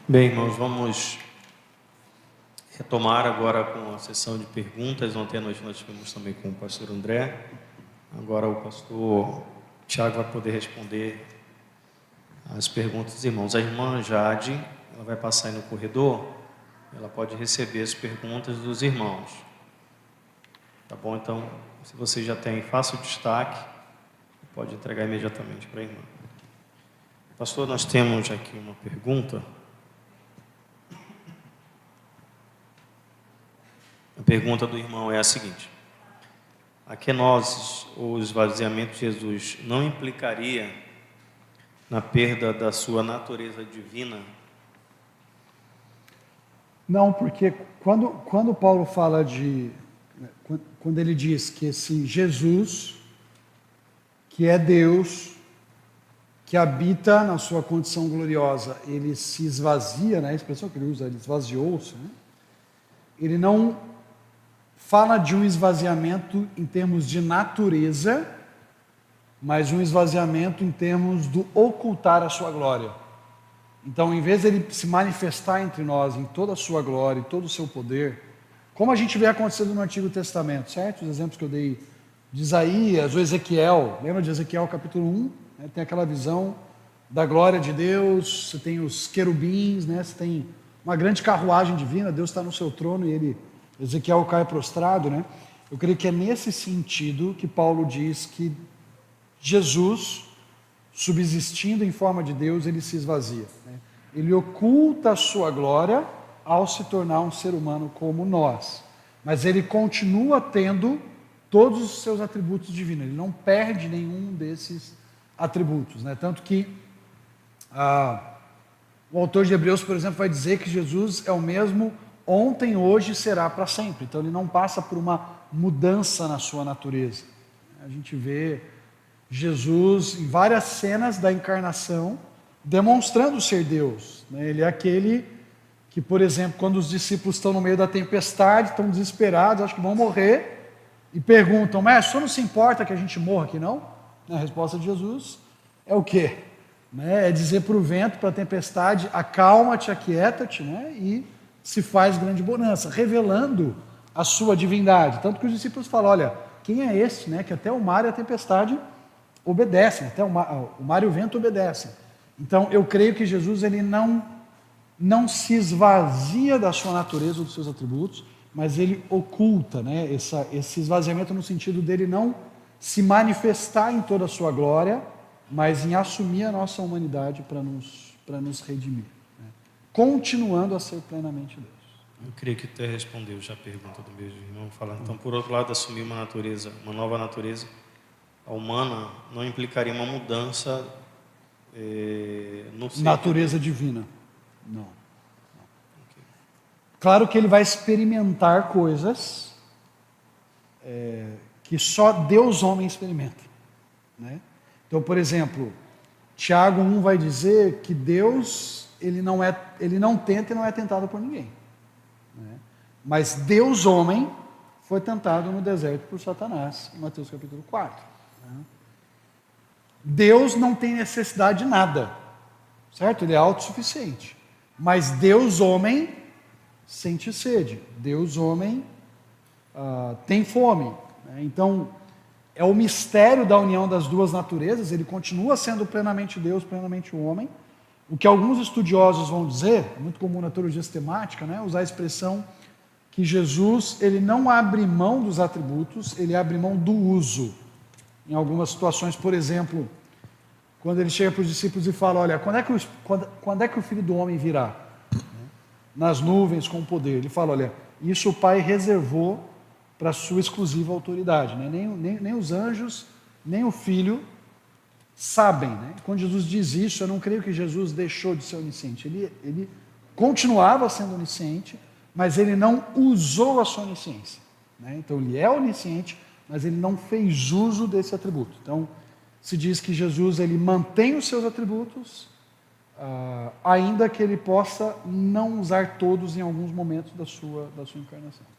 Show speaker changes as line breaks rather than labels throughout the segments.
Bem, irmãos, vamos retomar agora com a sessão de perguntas. Ontem à noite nós tivemos também com o pastor André. Agora o pastor Tiago vai poder responder as perguntas dos irmãos. A irmã Jade, ela vai passar aí no corredor, ela pode receber as perguntas dos irmãos. Tá bom? Então, se você já tem, faça o destaque, pode entregar imediatamente para a irmã. Pastor, nós temos aqui uma pergunta. A pergunta do irmão é a seguinte: a kenosis, ou esvaziamento de Jesus, não implicaria na perda da sua natureza divina?
Não, porque quando Paulo fala quando ele diz que esse Jesus, que é Deus, que habita na sua condição gloriosa, ele se esvazia, né? A expressão que ele usa, ele esvaziou-se, né? Ele não fala de um esvaziamento em termos de natureza, mas um esvaziamento em termos do ocultar a sua glória. Então, em vez de ele se manifestar entre nós em toda a sua glória e todo o seu poder, como a gente vê acontecendo no Antigo Testamento, certo? Os exemplos que eu dei de Isaías, o Ezequiel, lembra de Ezequiel capítulo 1? Né? Tem aquela visão da glória de Deus, você tem os querubins, né? Você tem uma grande carruagem divina, Deus está no seu trono e Ezequiel cai prostrado, né? Eu creio que é nesse sentido que Paulo diz que Jesus, subsistindo em forma de Deus, ele se esvazia, né? Ele oculta a sua glória ao se tornar um ser humano como nós, mas ele continua tendo todos os seus atributos divinos, ele não perde nenhum desses atributos, né? Tanto que o autor de Hebreus, por exemplo, vai dizer que Jesus é o mesmo ontem, hoje e será para sempre. Então ele não passa por uma mudança na sua natureza. A gente vê Jesus em várias cenas da encarnação demonstrando ser Deus, né? Ele é aquele que, por exemplo, quando os discípulos estão no meio da tempestade, estão desesperados, acham que vão morrer, e perguntam: mestre, o senhor não se importa que a gente morra aqui não? A resposta de Jesus é o quê? É dizer para o vento, para a tempestade: acalma-te, aquieta-te, né? E se faz grande bonança, revelando a sua divindade. Tanto que os discípulos falam: olha, quem é esse, né, que até o mar e a tempestade obedecem, até o mar e o vento obedecem. Então eu creio que Jesus ele não se esvazia da sua natureza ou dos seus atributos, mas ele oculta, né, esse esvaziamento no sentido dele não se manifestar em toda a sua glória, mas em assumir a nossa humanidade para nos redimir, né? Continuando a ser plenamente Deus.
Eu creio que até respondeu já a pergunta do meu irmão, falando. Então, por outro lado, assumir uma nova natureza humana, não implicaria uma mudança no ser.
Natureza divina, não. Okay. Claro que ele vai experimentar coisas que só Deus homem experimenta, né? Então, por exemplo, Tiago 1 vai dizer que Deus ele não tenta e não é tentado por ninguém, né? Mas Deus homem foi tentado no deserto por Satanás, em Mateus capítulo 4. Né? Deus não tem necessidade de nada, certo? Ele é autossuficiente. Mas Deus homem sente sede, Deus homem tem fome, né? Então é o mistério da união das duas naturezas. Ele continua sendo plenamente Deus, plenamente homem. O que alguns estudiosos vão dizer, é muito comum na teologia sistemática, né, usar a expressão que Jesus ele não abre mão dos atributos, ele abre mão do uso. Em algumas situações, por exemplo, quando ele chega para os discípulos e fala: olha, quando é que o Filho do Homem virá? Nas nuvens com poder. Ele fala: olha, isso o Pai reservou para a sua exclusiva autoridade, né? Nem os anjos, nem o Filho sabem, né? Quando Jesus diz isso, eu não creio que Jesus deixou de ser onisciente. Ele continuava sendo onisciente, mas ele não usou a sua onisciência, né? Então ele é onisciente, mas ele não fez uso desse atributo. Então se diz que Jesus ele mantém os seus atributos, ainda que ele possa não usar todos em alguns momentos da sua encarnação.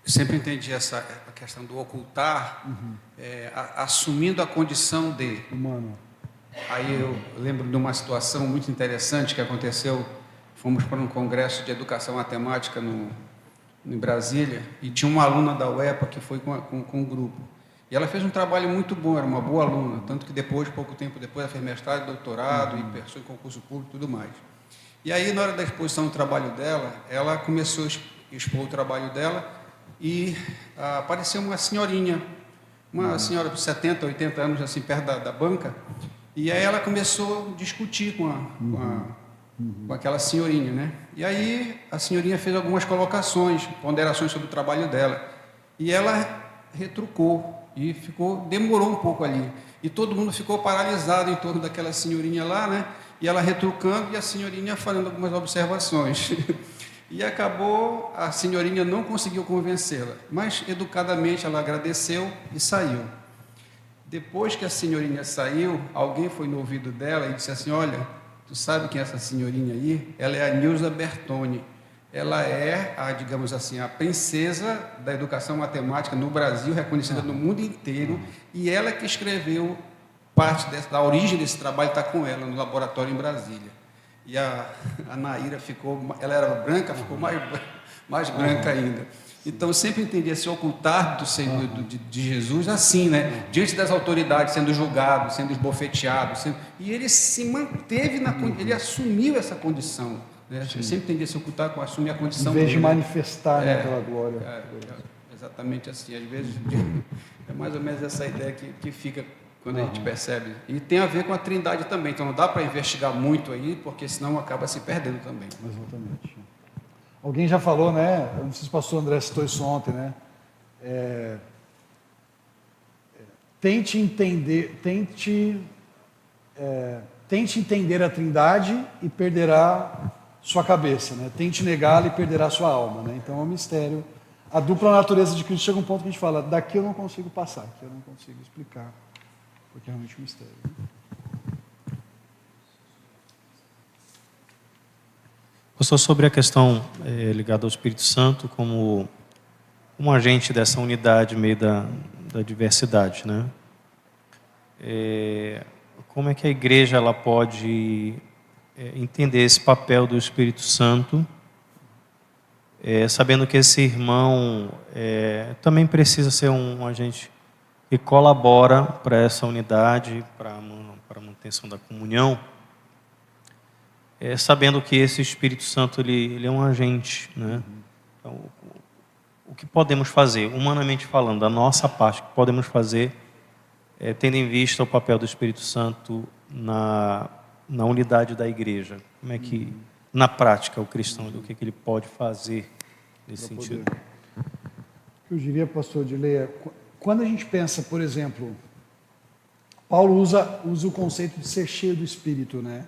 Eu sempre entendi a questão do ocultar, assumindo a condição de
humano.
Aí eu lembro de uma situação muito interessante que aconteceu. Fomos para um congresso de educação matemática em Brasília, e tinha uma aluna da UEPA que foi com o grupo. E ela fez um trabalho muito bom, era uma boa aluna, tanto que depois, pouco tempo depois, ela fez mestrado, doutorado, e passou em concurso público e tudo mais. E aí, na hora da exposição do trabalho dela, ela começou a expor o trabalho dela, e apareceu uma senhorinha, uma senhora de 70, 80 anos, assim, perto da banca, e aí ela começou a discutir com aquela senhorinha, né? E aí a senhorinha fez algumas colocações, ponderações sobre o trabalho dela, e ela retrucou, e demorou um pouco ali, e todo mundo ficou paralisado em torno daquela senhorinha lá, né? E ela retrucando e a senhorinha fazendo algumas observações. E acabou, a senhorinha não conseguiu convencê-la, mas educadamente ela agradeceu e saiu. Depois que a senhorinha saiu, alguém foi no ouvido dela e disse assim: olha, tu sabe quem é essa senhorinha aí? Ela é a Nilza Bertoni. Ela é, digamos assim, a princesa da educação matemática no Brasil, reconhecida no mundo inteiro, e ela que escreveu parte da origem desse trabalho, está com ela no laboratório em Brasília. E a Naíra ela era branca, ficou mais branca ainda. Então, eu sempre entendi esse ocultar de Jesus assim, né? Diante das autoridades, sendo julgado, sendo esbofeteado, e ele se manteve, ele assumiu essa condição. Né? Eu sempre entendi esse ocultar com assumir a condição
em vez
dele.
de manifestar aquela glória.
Exatamente assim. Às vezes, é mais ou menos essa ideia que fica quando a gente percebe. E tem a ver com a Trindade também. Então, não dá para investigar muito aí, porque senão acaba se perdendo também.
Exatamente. Alguém já falou, né? Eu não sei se o pastor André citou isso ontem, né? Tente entender a Trindade e perderá sua cabeça, né? Tente negá-la e perderá sua alma, né? Então é um mistério. A dupla natureza de Cristo chega a um ponto que a gente fala: daqui eu não consigo passar, aqui eu não consigo explicar, porque é realmente um mistério. Né?
Pastor, sobre a questão ligada ao Espírito Santo como um agente dessa unidade meio da diversidade, né? Como é que a igreja ela pode entender esse papel do Espírito Santo, sabendo que esse irmão também precisa ser um agente que colabora para essa unidade, para a manutenção da comunhão, sabendo que esse Espírito Santo ele é um agente, né? Então, o que podemos fazer, humanamente falando, da nossa parte, o que podemos fazer, tendo em vista o papel do Espírito Santo na unidade da igreja? Como é que, na prática, o cristão, o que ele pode fazer nesse sentido?
O que eu diria, pastor Dileia, quando a gente pensa, por exemplo, Paulo usa o conceito de ser cheio do Espírito, né?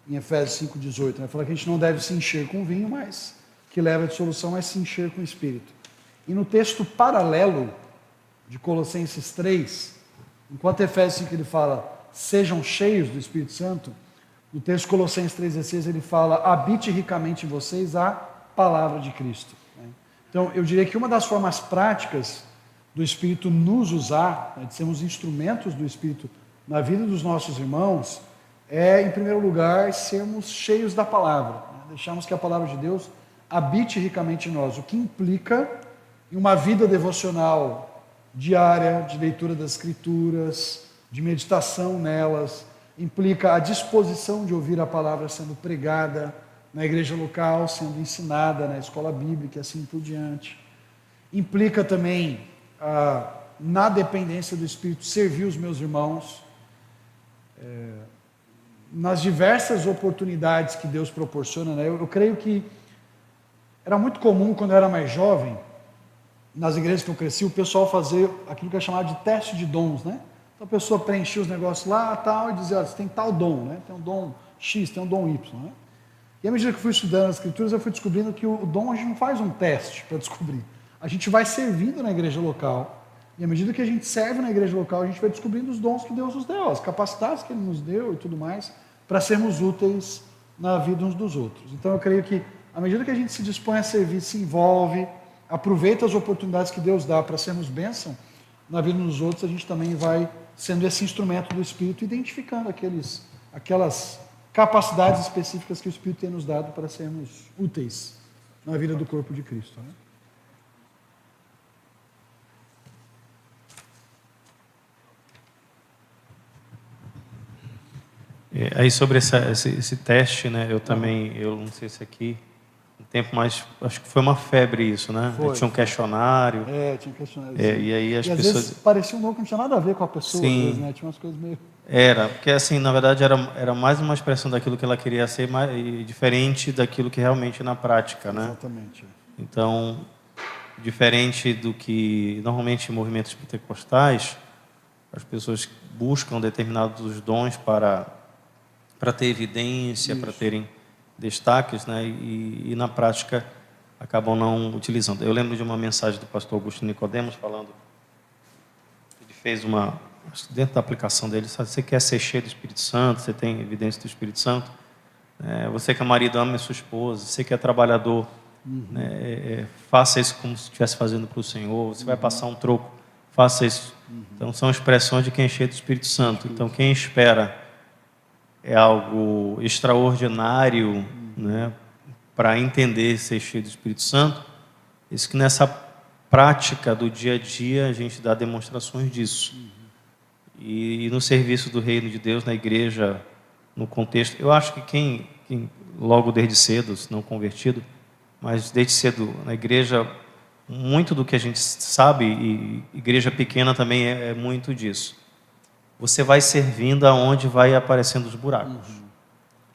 Em Efésios 5,18, né? Fala que a gente não deve se encher com vinho, mas que leva a dissolução, mas se encher com o Espírito. E no texto paralelo de Colossenses 3, enquanto Efésios 5 ele fala, sejam cheios do Espírito Santo, no texto Colossenses 3,16 ele fala, habite ricamente em vocês a palavra de Cristo. Né? Então, eu diria que uma das formas práticas do Espírito nos usar, né, de sermos instrumentos do Espírito na vida dos nossos irmãos, em primeiro lugar, sermos cheios da palavra, né? Deixarmos que a palavra de Deus habite ricamente em nós, o que implica em uma vida devocional diária, de leitura das Escrituras, de meditação nelas, implica a disposição de ouvir a palavra sendo pregada na igreja local, sendo ensinada na escola bíblica e assim por diante. Implica também, na dependência do Espírito, servir os meus irmãos, nas diversas oportunidades que Deus proporciona, né? Eu creio que era muito comum, quando eu era mais jovem, nas igrejas que eu cresci, o pessoal fazer aquilo que é chamado de teste de dons, né? Então a pessoa preenchia os negócios lá, tal, e dizia, você tem tal dom, né? Tem um dom X, tem um dom Y, né? E à medida que eu fui estudando as Escrituras, eu fui descobrindo que o dom a gente não faz um teste para descobrir. A gente vai servindo na igreja local, e à medida que a gente serve na igreja local, a gente vai descobrindo os dons que Deus nos deu, as capacidades que Ele nos deu e tudo mais, para sermos úteis na vida uns dos outros. Então eu creio que, à medida que a gente se dispõe a servir, se envolve, aproveita as oportunidades que Deus dá para sermos bênção na vida dos outros, a gente também vai sendo esse instrumento do Espírito, identificando aquelas capacidades específicas que o Espírito tem nos dado para sermos úteis na vida do corpo de Cristo. Né?
Aí sobre esse teste, né? Eu não sei se aqui, um tempo mais, acho que foi uma febre isso, né?
Foi.
Tinha um questionário.
Tinha um questionário.
E aí as
às
pessoas...
vezes parecia um novo que não tinha nada a ver com a pessoa,
Sim.
às vezes, né? Tinha umas coisas meio...
Porque assim, na verdade, era mais uma expressão daquilo que ela queria ser, e diferente daquilo que realmente na prática, né?
Exatamente.
Então, diferente do que normalmente em movimentos pentecostais, as pessoas buscam determinados dons para ter evidência, para terem destaques, né? E na prática acabam não utilizando. Eu lembro de uma mensagem do pastor Augusto Nicodemos falando, ele fez dentro da aplicação dele, você quer ser cheio do Espírito Santo, você tem evidência do Espírito Santo, você que é marido, ame a sua esposa, você que é trabalhador, faça isso como se estivesse fazendo para o Senhor, você vai passar um troco, faça isso. Então são expressões de quem é cheio do Espírito Santo. Então quem espera algo extraordinário, né, para entender ser cheio do Espírito Santo, isso que nessa prática do dia a dia a gente dá demonstrações disso. E no serviço do reino de Deus, na igreja, no contexto, eu acho que quem logo desde cedo, se não convertido, mas desde cedo na igreja, muito do que a gente sabe, e igreja pequena também é muito disso. Você vai servindo aonde vai aparecendo os buracos.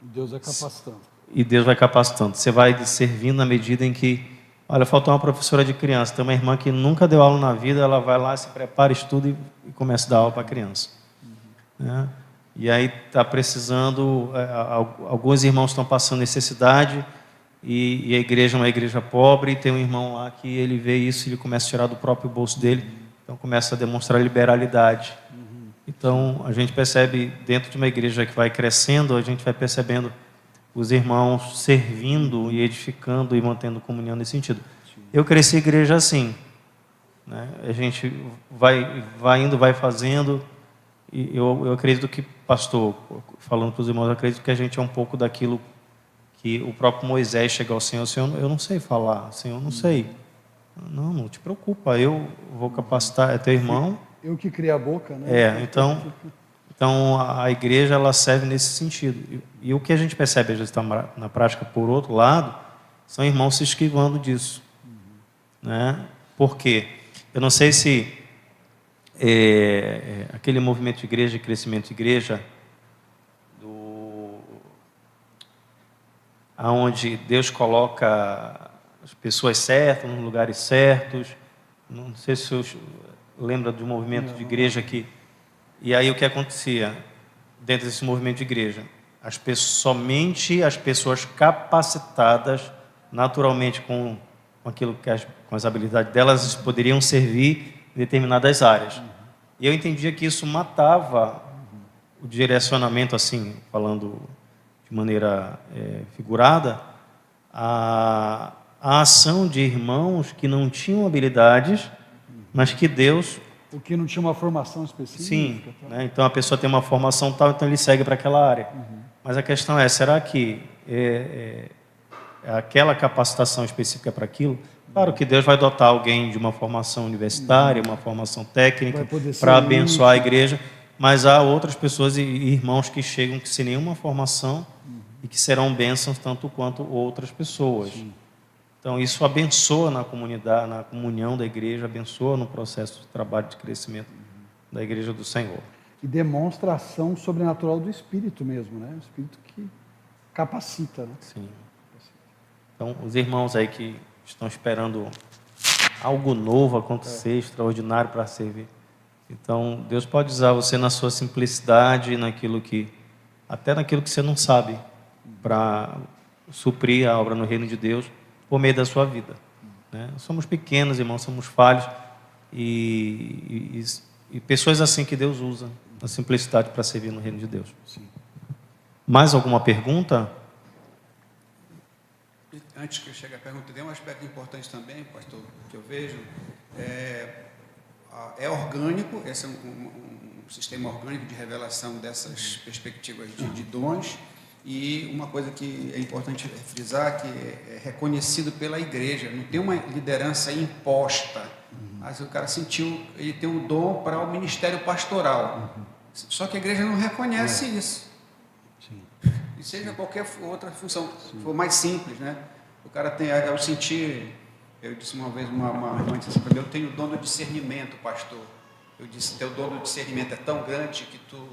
Deus vai capacitando.
E Deus vai capacitando. Você vai servindo na medida em que, olha, faltou uma professora de criança, tem uma irmã que nunca deu aula na vida, ela vai lá, se prepara, estuda e começa a dar aula para a criança. Né? E aí está precisando, alguns irmãos estão passando necessidade, e a igreja é uma igreja pobre, e tem um irmão lá que ele vê isso, ele começa a tirar do próprio bolso dele, então começa a demonstrar liberalidade. Então a gente percebe, dentro de uma igreja que vai crescendo, a gente vai percebendo os irmãos servindo e edificando e mantendo comunhão nesse sentido. Eu cresci em igreja assim, né? A gente vai indo, vai fazendo, e eu acredito que, pastor, falando para os irmãos, eu acredito que a gente é um pouco daquilo que o próprio Moisés chega ao Senhor, Senhor, eu não sei falar, Senhor, eu não sei. Não te preocupa, eu vou capacitar, é teu irmão.
Eu que criei a boca, né?
Então a igreja ela serve nesse sentido. E o que a gente percebe às vezes na prática, por outro lado, são irmãos se esquivando disso. Né? Por quê? Eu não sei se aquele movimento de igreja, crescimento de igreja, aonde Deus coloca as pessoas certas, nos lugares certos. Não sei se você lembra de um movimento de igreja que... E aí o que acontecia dentro desse movimento de igreja? Somente as pessoas capacitadas, naturalmente com aquilo com as habilidades delas, poderiam servir em determinadas áreas. E eu entendia que isso matava o direcionamento, assim, falando de maneira figurada, a ação de irmãos que não tinham habilidades, mas que Deus...
O que não tinha uma formação específica.
Sim, né? Então a pessoa tem uma formação tal, então ele segue para aquela área. Mas a questão é, será que aquela capacitação específica para aquilo? Claro que Deus vai dotar alguém de uma formação universitária, uma formação técnica, para abençoar a igreja, mas há outras pessoas e irmãos que chegam sem nenhuma formação e que serão bênçãos tanto quanto outras pessoas. Sim. Então, isso abençoa na comunidade, na comunhão da igreja, abençoa no processo de trabalho de crescimento da igreja do Senhor.
E demonstra a ação sobrenatural do Espírito mesmo, né? O Espírito que capacita, né?
Sim. Então, os irmãos aí que estão esperando algo novo acontecer, extraordinário para servir. Então, Deus pode usar você na sua simplicidade, até naquilo que você não sabe, para suprir a obra no reino de Deus, por meio da sua vida. Né? Somos pequenos, irmãos, somos falhos, e pessoas assim que Deus usa, na simplicidade para servir no reino de Deus.
Sim.
Mais alguma pergunta? Antes que eu chegue à pergunta, tem um aspecto importante também, pastor, que eu vejo, é orgânico, esse é sistema orgânico de revelação dessas perspectivas de dons. E uma coisa que é importante frisar, que é reconhecido pela igreja, não tem uma liderança imposta, mas o cara sentiu, ele tem um dom para o ministério pastoral. Só que a igreja não reconhece isso.
Sim.
E seja qualquer outra função, se for mais simples, né? O cara tem, eu senti, eu disse uma vez, uma irmã disse assim para mim, eu tenho o dom do discernimento, pastor. Eu disse, teu dom do discernimento é tão grande que tu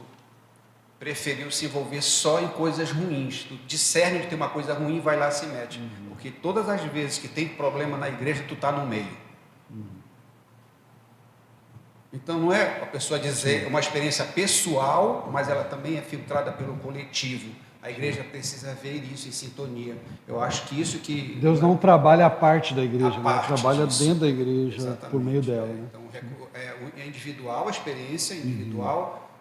preferiu se envolver só em coisas ruins. Tu discerne de ter uma coisa ruim e vai lá e se mete. Porque todas as vezes que tem problema na igreja, tu está no meio. Então não é a pessoa dizer, é uma experiência pessoal, mas ela também é filtrada pelo coletivo. A igreja precisa ver isso em sintonia. Eu acho que isso que...
Deus não trabalha a parte da igreja, né? Ele trabalha
disso.
dentro da igreja,
Exatamente,
por meio dela. Né?
Então, é individual, a experiência individual.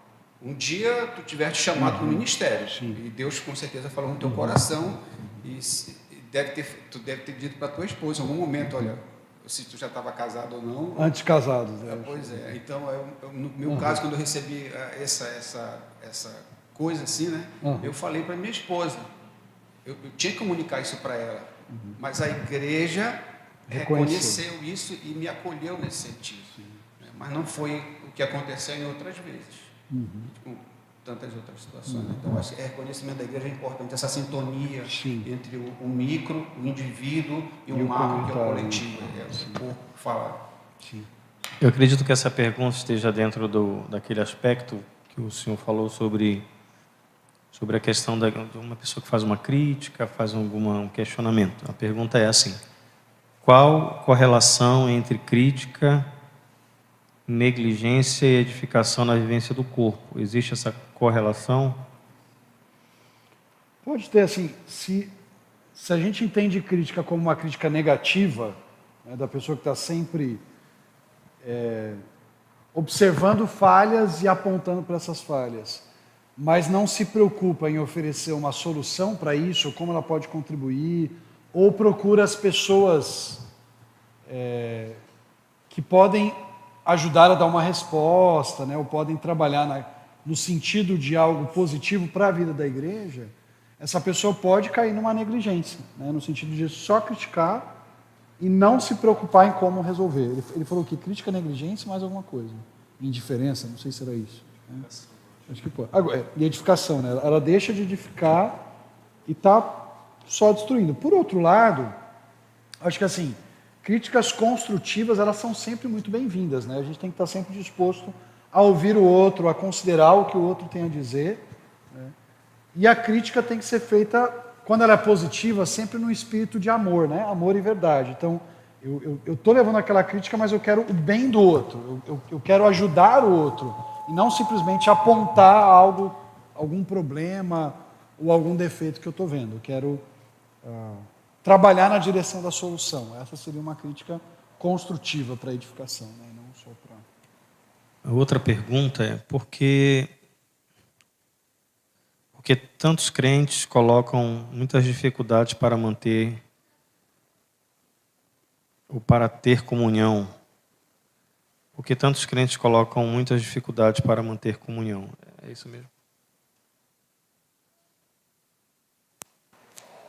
Um dia tu tiveste chamado para o ministério. E Deus com certeza falou no teu coração. E tu deve ter dito para tua esposa em algum momento, olha, se tu já estava casado ou não.
Antes casados.
Pois é. Então, no meu caso, quando eu recebi essa coisa assim, né? Eu falei para minha esposa. Eu tinha que comunicar isso para ela. Mas a igreja reconheceu isso e me acolheu nesse sentido. Mas não foi o que aconteceu em outras vezes. Com tantas outras situações. Então, acho que o reconhecimento da igreja é importante, essa sintonia entre o micro, o indivíduo e o macro, que é o coletivo. O corpo falar.
Eu acredito que essa pergunta esteja dentro daquele aspecto que o senhor falou sobre a questão de uma pessoa que faz uma crítica, faz um questionamento. A pergunta é assim: qual correlação entre crítica, negligência e edificação na vivência do corpo? Existe essa correlação?
Pode ter, assim, se a gente entende crítica como uma crítica negativa, né, da pessoa que está sempre observando falhas e apontando para essas falhas, mas não se preocupa em oferecer uma solução para isso, ou como ela pode contribuir, ou procura as pessoas que podem ajudar a dar uma resposta, né, ou podem trabalhar no sentido de algo positivo para a vida da igreja, essa pessoa pode cair numa negligência, né, no sentido de só criticar e não se preocupar em como resolver. Ele falou que crítica, negligência, mais alguma coisa. Indiferença, não sei se era isso. Né? Acho que pode. Agora, e edificação, né? Ela deixa de edificar e está só destruindo. Por outro lado, acho que assim, críticas construtivas, elas são sempre muito bem-vindas, né? A gente tem que estar sempre disposto a ouvir o outro, a considerar o que o outro tem a dizer, né? E a crítica tem que ser feita, quando ela é positiva, sempre no espírito de amor, né? Amor e verdade. Então, eu estou levando aquela crítica, mas eu quero o bem do outro, eu quero ajudar o outro, e não simplesmente apontar algum problema ou algum defeito que eu estou vendo. Eu quero trabalhar na direção da solução. Essa seria uma crítica construtiva para a edificação, né? Não só para...
A outra pergunta é por que tantos crentes colocam muitas dificuldades para manter ou para ter comunhão? Por que tantos crentes colocam muitas dificuldades para manter comunhão? É isso mesmo?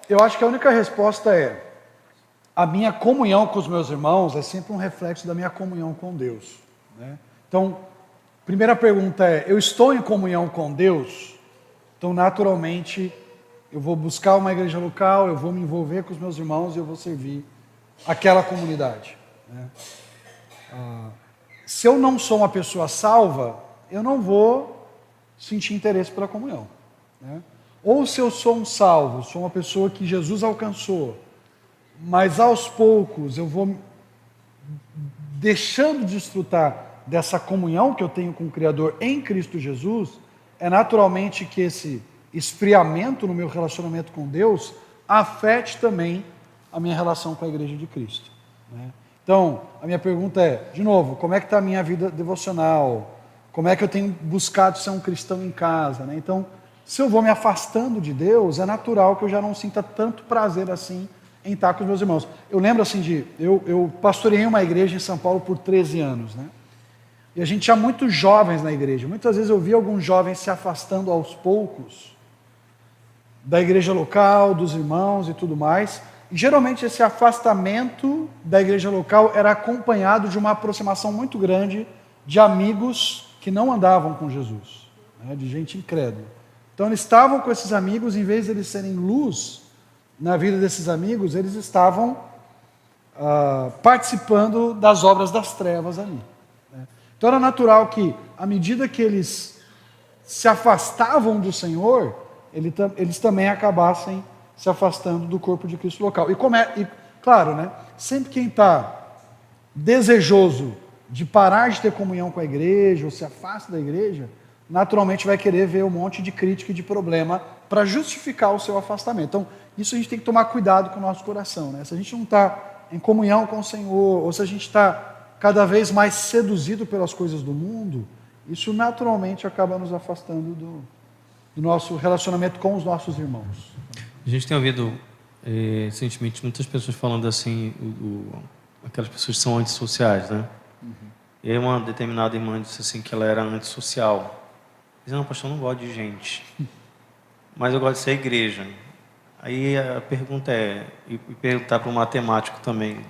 Eu acho que a única resposta é: a minha comunhão com os meus irmãos é sempre um reflexo da minha comunhão com Deus, né? Então, primeira pergunta é: eu estou em comunhão com Deus? Então, naturalmente, eu vou buscar uma igreja local, eu vou me envolver com os meus irmãos e eu vou servir aquela comunidade, né? Se eu não sou uma pessoa salva, eu não vou sentir interesse pela comunhão, né? Ou se eu sou um salvo, sou uma pessoa que Jesus alcançou, mas aos poucos eu vou deixando de desfrutar dessa comunhão que eu tenho com o Criador em Cristo Jesus, é naturalmente que esse esfriamento no meu relacionamento com Deus afete também a minha relação com a Igreja de Cristo, né? Então, a minha pergunta é, de novo, como é que está a minha vida devocional? Como é que eu tenho buscado ser um cristão em casa, né? Então, se eu vou me afastando de Deus, é natural que eu já não sinta tanto prazer assim em estar com os meus irmãos. Eu lembro assim eu pastoreei uma igreja em São Paulo por 13 anos, né? E a gente tinha muitos jovens na igreja. Muitas vezes eu via alguns jovens se afastando aos poucos da igreja local, dos irmãos e tudo mais. E geralmente esse afastamento da igreja local era acompanhado de uma aproximação muito grande de amigos que não andavam com Jesus, né, de gente incrédula. Então eles estavam com esses amigos, em vez de eles serem luz na vida desses amigos, eles estavam participando das obras das trevas ali. Né? Então era natural que, à medida que eles se afastavam do Senhor, eles também acabassem se afastando do corpo de Cristo local. E claro, né, sempre quem está desejoso de parar de ter comunhão com a igreja, ou se afasta da igreja, naturalmente vai querer ver um monte de crítica e de problema para justificar o seu afastamento. Então, isso a gente tem que tomar cuidado com o nosso coração. Né? Se a gente não está em comunhão com o Senhor, ou se a gente está cada vez mais seduzido pelas coisas do mundo, isso naturalmente acaba nos afastando do nosso relacionamento com os nossos irmãos.
A gente tem ouvido recentemente muitas pessoas falando assim, aquelas pessoas que são antissociais, né? Uhum. E aí uma determinada irmã disse assim que ela era antissocial. Dizendo, não, pastor, eu não gosto de gente, mas eu gosto de ser igreja. Aí a pergunta é, e perguntar para um matemático também,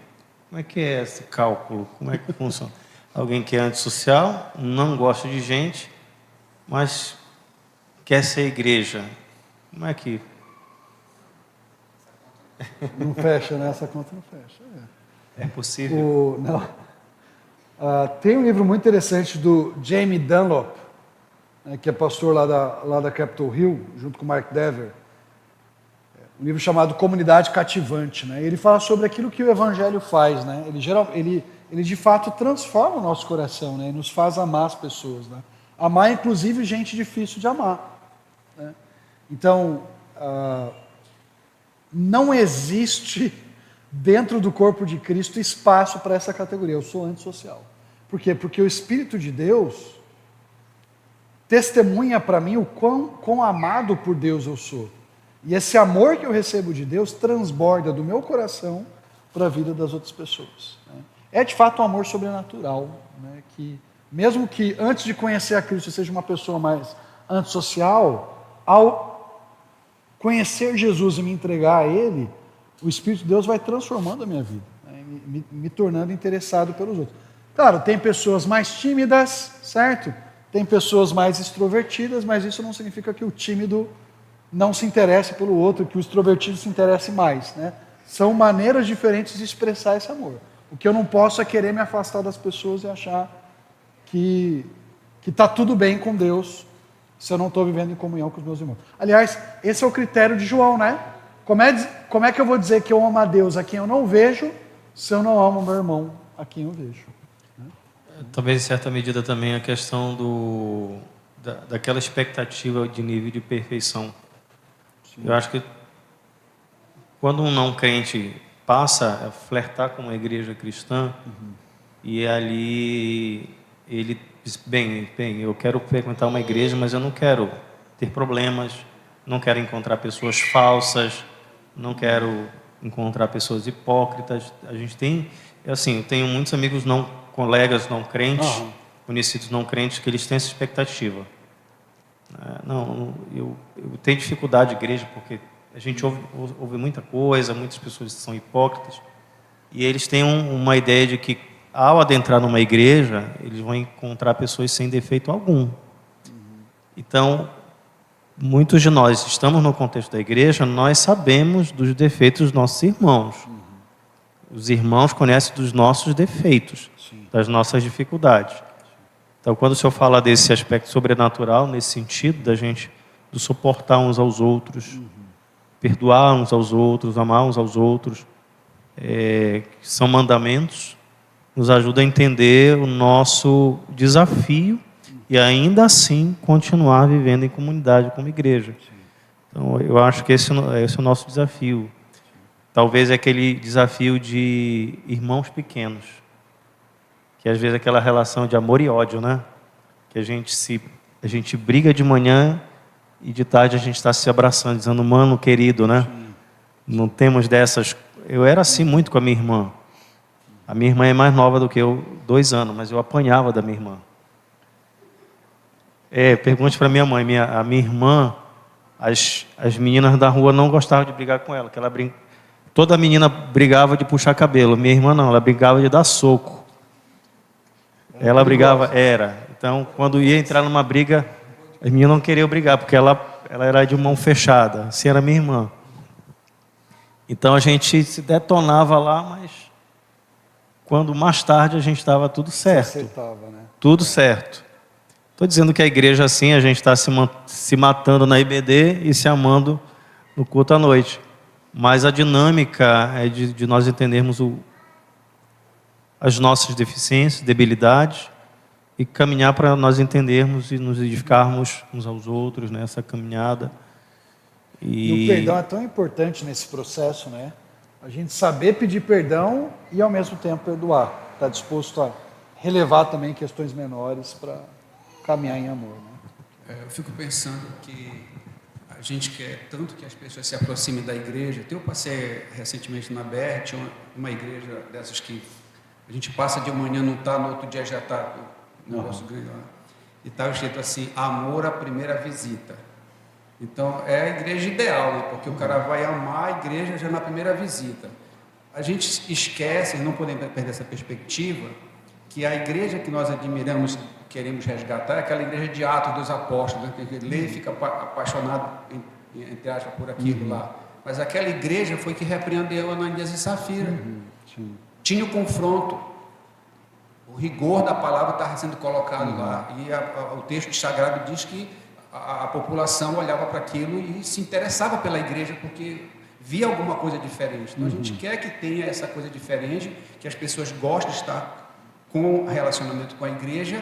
como é que é esse cálculo? Como é que funciona? Alguém que é antissocial, não gosta de gente, mas quer ser igreja. Como é que...
Não fecha, né? Essa conta não fecha.
É possível?
Não. Tem um livro muito interessante do Jamie Dunlop, né, que é pastor lá da Capitol Hill, junto com o Mark Dever. Um livro chamado Comunidade Cativante. Né? Ele fala sobre aquilo que o Evangelho faz. Né? Ele de fato transforma o nosso coração, né? E nos faz amar as pessoas. Né? Amar, inclusive, gente difícil de amar. Né? Então, não existe dentro do corpo de Cristo espaço para essa categoria. Eu sou antissocial. Por quê? Porque o Espírito de Deus testemunha para mim o quão amado por Deus eu sou. E esse amor que eu recebo de Deus transborda do meu coração para a vida das outras pessoas. Né? É de fato um amor sobrenatural, né? Que mesmo que antes de conhecer a Cristo eu seja uma pessoa mais antissocial, ao conhecer Jesus e me entregar a Ele, o Espírito de Deus vai transformando a minha vida, né? me tornando interessado pelos outros. Claro, tem pessoas mais tímidas, certo? Tem pessoas mais extrovertidas, mas isso não significa que o tímido não se interesse pelo outro, que o extrovertido se interesse mais, né? São maneiras diferentes de expressar esse amor. O que eu não posso é querer me afastar das pessoas e achar que está tudo bem com Deus se eu não estou vivendo em comunhão com os meus irmãos. Aliás, esse é o critério de João, né? Como é que eu vou dizer que eu amo a Deus a quem eu não vejo, se eu não amo meu irmão a quem eu vejo?
Talvez, em certa medida, também a questão daquela expectativa de nível de perfeição. Sim. Eu acho que quando um não crente passa a flertar com uma igreja cristã, e ali ele diz, bem, eu quero frequentar uma igreja, mas eu não quero ter problemas, não quero encontrar pessoas falsas, não quero encontrar pessoas hipócritas. A gente tem, assim, eu tenho muitos amigos colegas não crentes, conhecidos não crentes, que eles têm essa expectativa. Não, eu tenho dificuldade de igreja porque a gente ouve muita coisa, muitas pessoas são hipócritas, e eles têm uma ideia de que ao adentrar numa igreja, eles vão encontrar pessoas sem defeito algum. Então, muitos de nós estamos no contexto da igreja, nós sabemos dos defeitos dos nossos irmãos. Os irmãos conhecem dos nossos defeitos, das nossas dificuldades. Então, quando o Senhor fala desse aspecto sobrenatural, nesse sentido, do suportar uns aos outros, perdoar uns aos outros, amar uns aos outros, que são mandamentos, nos ajuda a entender o nosso desafio e ainda assim continuar vivendo em comunidade como igreja. Então, eu acho que esse é o nosso desafio. Talvez é aquele desafio de irmãos pequenos, que às vezes é aquela relação de amor e ódio, né? Que a gente briga de manhã e de tarde a gente está se abraçando, dizendo, mano querido, né? Não temos dessas. Eu era assim muito com a minha irmã. A minha irmã é mais nova do que eu, 2 anos, mas eu apanhava da minha irmã. Pergunte para minha mãe. A minha irmã, as meninas da rua não gostavam de brigar com ela, que ela toda menina brigava de puxar cabelo. Minha irmã não, ela brigava de dar soco. Ela brigava, Então, quando ia entrar numa briga, as meninas não queriam brigar, porque ela era de mão fechada. Assim era minha irmã. Então, a gente se detonava lá, mas quando mais tarde a gente estava tudo certo.
Aceitava, né?
Tudo certo. Estou dizendo que a igreja assim, a gente está se matando na IBD e se amando no culto à noite. Mas a dinâmica é de nós entendermos as nossas deficiências, debilidades, e caminhar para nós entendermos e nos edificarmos uns aos outros nessa caminhada.
E o perdão é tão importante nesse processo, né? A gente saber pedir perdão e ao mesmo tempo perdoar. Estar disposto a relevar também questões menores para caminhar em amor, né?
Eu fico pensando que a gente quer tanto que as pessoas se aproximem da igreja. Eu passei recentemente na BR, tinha uma igreja dessas que a gente passa de manhã, não está, no outro dia já está, um negócio grande lá. E está escrito assim, amor à primeira visita. Então, é a igreja ideal, né? Porque o cara vai amar a igreja já na primeira visita. A gente esquece, não podemos perder essa perspectiva, que a igreja que nós admiramos, queremos resgatar, é aquela igreja de Atos dos Apóstolos, né? Que lê e fica apaixonado, entre aspas, por aquilo lá. Mas aquela igreja foi que repreendeu Ananias e Safira. Tinha o confronto. O rigor da palavra estava sendo colocado lá. E o texto sagrado diz que a população olhava para aquilo e se interessava pela igreja porque via alguma coisa diferente. Então a gente quer que tenha essa coisa diferente, que as pessoas gostem de estar com relacionamento com a igreja,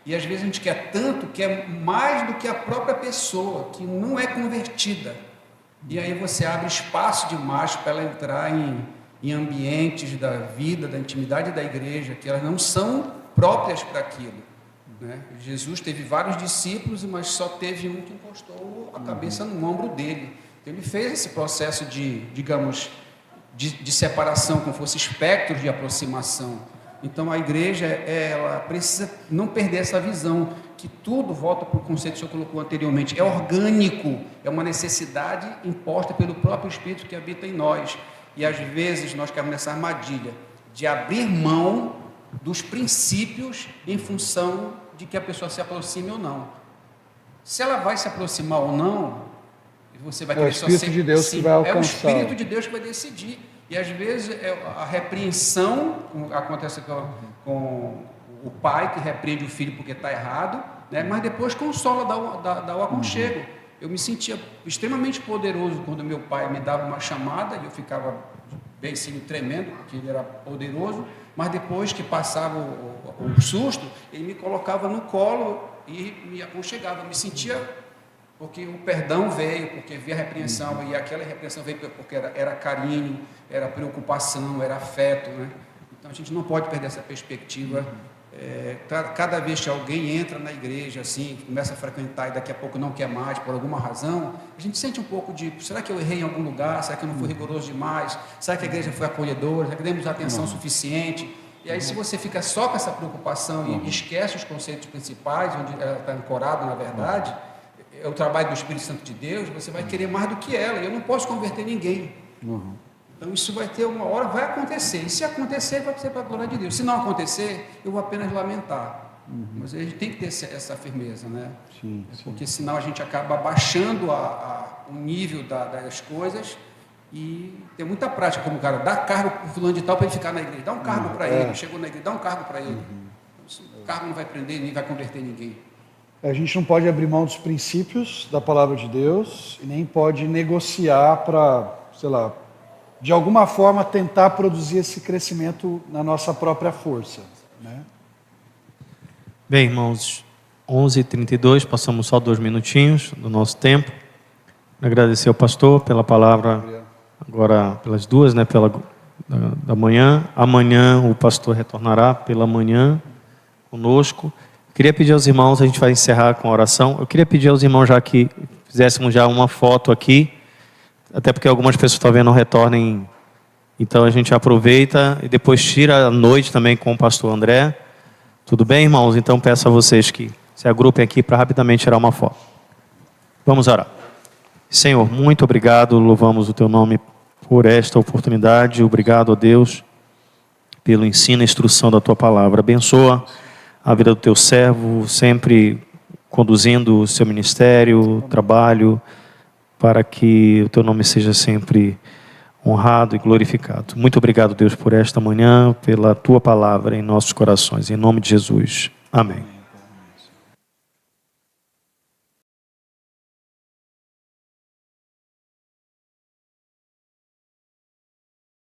e às vezes a gente quer tanto que é mais do que a própria pessoa, que não é convertida. E aí você abre espaço demais para ela entrar em ambientes da vida, da intimidade da igreja, que elas não são próprias para aquilo. Né? Jesus teve vários discípulos, mas só teve um que encostou a cabeça no ombro dele. Então, ele fez esse processo de separação, como fosse espectros de aproximação. Então, a igreja ela precisa não perder essa visão, que tudo volta para o conceito que o senhor colocou anteriormente. É orgânico, é uma necessidade imposta pelo próprio Espírito que habita em nós. E, às vezes, nós caímos nessa armadilha de abrir mão dos princípios em função de que a pessoa se aproxime ou não. Se ela vai se aproximar ou não, você vai
é o Espírito de Deus que vai alcançar.
É o Espírito de Deus que vai decidir. E às vezes a repreensão acontece com o pai que repreende o filho porque está errado, né? Mas depois consola, dá o aconchego. Eu me sentia extremamente poderoso quando meu pai me dava uma chamada e eu ficava bem assim, tremendo, porque ele era poderoso, mas depois que passava o susto, ele me colocava no colo e me aconchegava. Eu me sentia, porque o perdão veio, porque veio a repreensão, e aquela repreensão veio porque era carinho, era preocupação, era afeto, né? Então a gente não pode perder essa perspectiva. Cada vez que alguém entra na igreja, assim, começa a frequentar e daqui a pouco não quer mais, por alguma razão, a gente sente um pouco de, será que eu errei em algum lugar? Será que eu não fui rigoroso demais? Será que a igreja foi acolhedora? Será que demos atenção suficiente? E aí, se você fica só com essa preocupação e esquece os conceitos principais, onde ela está ancorada na verdade, é o trabalho do Espírito Santo de Deus, você vai querer mais do que ela, e eu não posso converter ninguém. Então, isso vai ter uma hora, vai acontecer. E se acontecer, vai ser para a glória de Deus. Se não acontecer, eu vou apenas lamentar. Mas a gente tem que ter essa firmeza, né? Sim. Porque senão a gente acaba abaixando o nível das coisas e tem muita prática, como o cara dá cargo para o fulano de tal para ele ficar na igreja. Dá um cargo para ele, chegou na igreja, dá um cargo para ele. O cargo não vai prender, nem vai converter ninguém.
A gente não pode abrir mão dos princípios da palavra de Deus e nem pode negociar para, sei lá, de alguma forma tentar produzir esse crescimento na nossa própria força, né?
Bem, irmãos, 11h32, passamos só 2 minutinhos do nosso tempo. Agradecer ao pastor pela palavra, agora pelas 2, né, da manhã. Amanhã o pastor retornará pela manhã conosco. Queria pedir aos irmãos, a gente vai encerrar com a oração. Eu queria pedir aos irmãos já que fizéssemos já uma foto aqui, até porque algumas pessoas talvez não retornem, então a gente aproveita e depois tira a noite também com o pastor André. Tudo bem, irmãos? Então peço a vocês que se agrupem aqui para rapidamente tirar uma foto. Vamos orar. Senhor, muito obrigado, louvamos o Teu nome por esta oportunidade. Obrigado, ó Deus, pelo ensino e instrução da Tua palavra. Abençoa a vida do Teu servo, sempre conduzindo o seu ministério, o trabalho, para que o Teu nome seja sempre honrado e glorificado. Muito obrigado, Deus, por esta manhã, pela Tua palavra em nossos corações. Em nome de Jesus. Amém.